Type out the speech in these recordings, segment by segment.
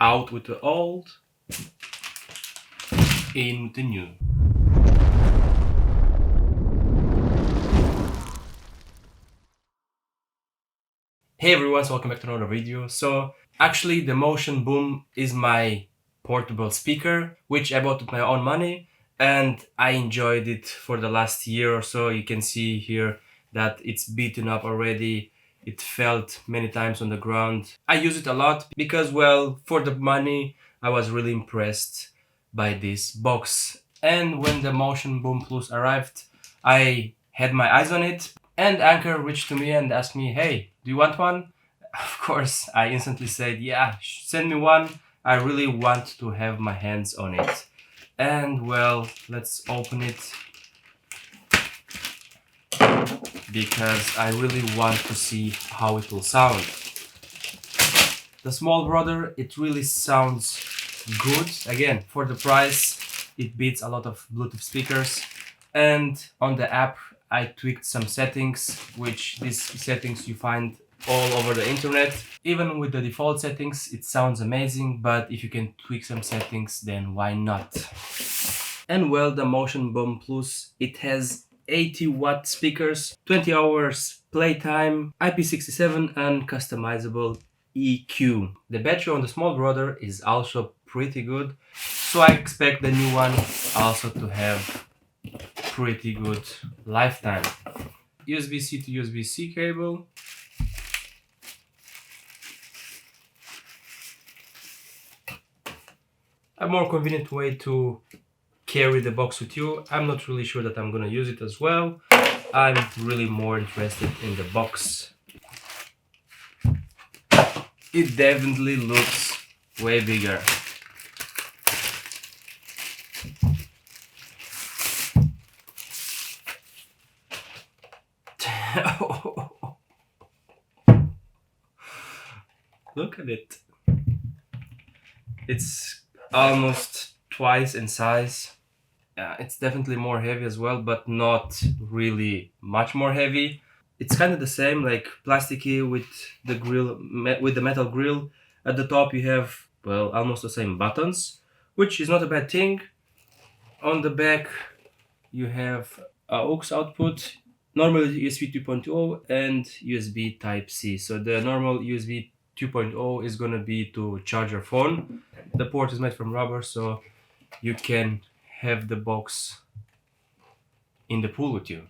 Out with the old, in with the new. Hey everyone, so welcome back to another video. So actually the Motion Boom is my portable speaker, which I bought with my own money, and I enjoyed it for the last year or so. You can see here that it's beaten up already. It felt many times on the ground. I use it a lot because, well, for the money, I was really impressed by this box. And when the Motion Boom Plus arrived, I had my eyes on it, and Anker reached to me and asked me, hey, do you want one? Of course, I instantly said, yeah, send me one. I really want to have my hands on it. And well, let's open it because I really want to see how it will sound. The small brother, it really sounds good. Again, for the price, it beats a lot of Bluetooth speakers. And on the app, I tweaked some settings, which these settings you find all over the internet. Even with the default settings, it sounds amazing, but if you can tweak some settings, then why not? And well, the Motion Boom Plus, it has 80-watt speakers, 20 hours playtime, IP67 and customizable EQ. The battery on the small brother is also pretty good, so I expect the new one also to have pretty good lifetime. USB-C to USB-C cable. A more convenient way to carry the box with you. I'm not really sure that I'm gonna use it as well. I'm really more interested in the box. It definitely looks way bigger. Look at it. It's almost twice in size. It's definitely more heavy as well, but not really much more heavy. It's kind of the same, like plasticky with the grill, with the metal grill. At the top you have, well, almost the same buttons, which is not a bad thing. On the back you have a aux output, normal USB 2.0 and USB Type-C. So the normal USB 2.0 is gonna be to charge your phone. The port is made from rubber, so you can have the box in the pool with you.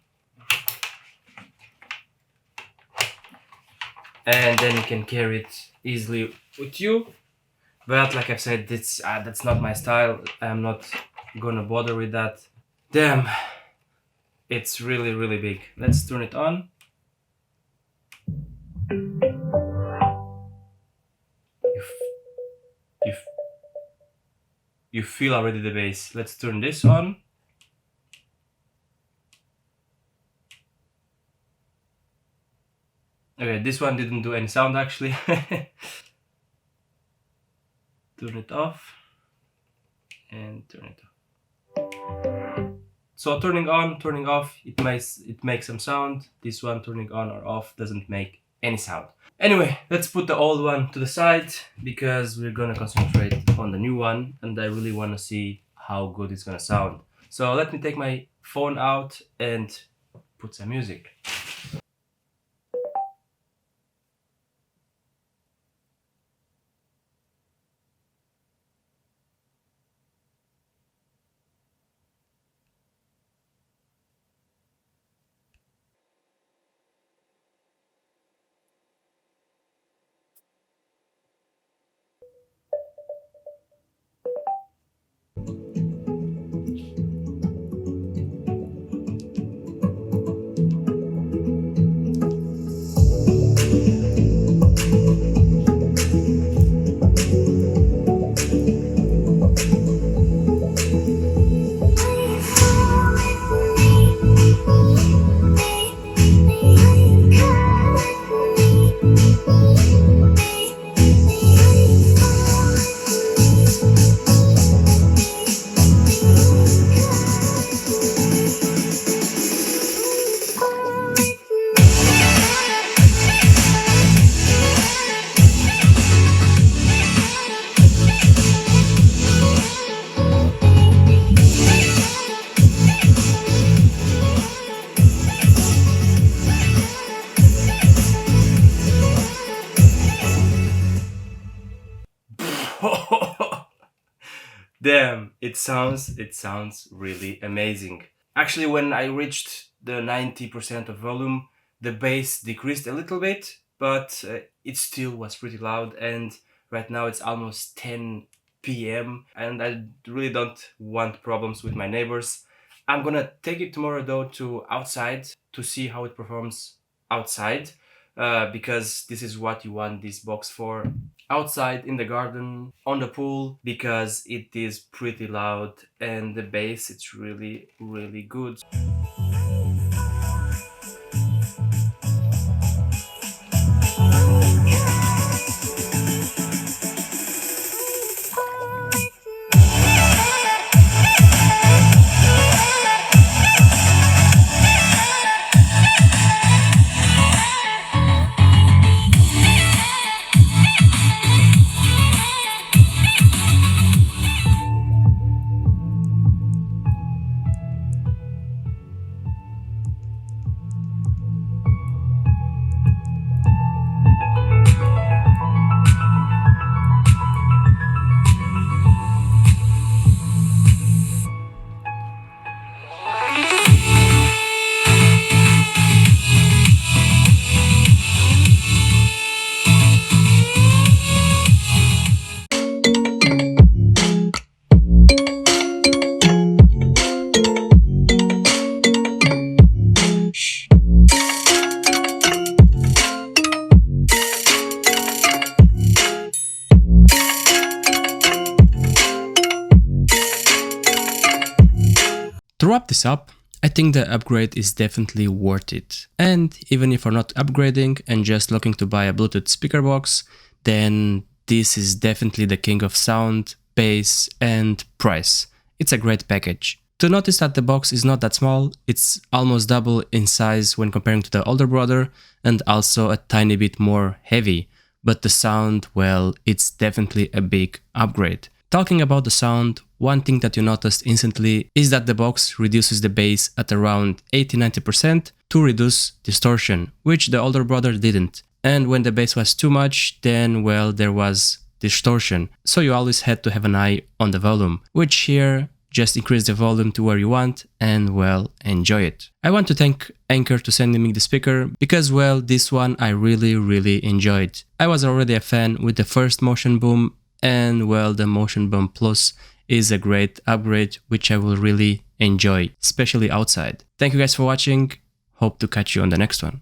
And then you can carry it easily with you. But like I've said, that's not my style. I'm not gonna bother with that. Damn, it's really, really big. Let's turn it on. You feel already the bass. Let's turn this on. Okay, this one didn't do any sound actually. Turn it off and turn it off. So turning on, turning off, it makes some sound. This one turning on or off doesn't make any sound. Anyway, let's put the old one to the side because we're gonna concentrate on the new one and I really wanna see how good it's gonna sound. So let me take my phone out and put some music. Damn, it sounds really amazing. Actually, when I reached the 90% of volume, the bass decreased a little bit, but it still was pretty loud. And right now it's almost 10 p.m. and I really don't want problems with my neighbors. I'm gonna take it tomorrow though to outside to see how it performs outside, because this is what you want this box for. Outside in the garden, on the pool, because it is pretty loud and the bass it's really really good. To wrap this up, I think the upgrade is definitely worth it. And even if you're not upgrading and just looking to buy a Bluetooth speaker box, then this is definitely the king of sound, bass and price. It's a great package. To notice that the box is not that small, it's almost double in size when comparing to the older brother and also a tiny bit more heavy. But the sound, well, it's definitely a big upgrade. Talking about the sound, one thing that you noticed instantly is that the box reduces the bass at around 80-90% to reduce distortion, which the older brother didn't. And when the bass was too much, then well, there was distortion. So you always had to have an eye on the volume, which here just increase the volume to where you want and well, enjoy it. I want to thank Anker to sending me the speaker because well, this one I really enjoyed. I was already a fan with the first Motion Boom and well, the Motion Boom Plus is a great upgrade which I will really enjoy, especially outside. Thank you guys for watching, hope to catch you on the next one.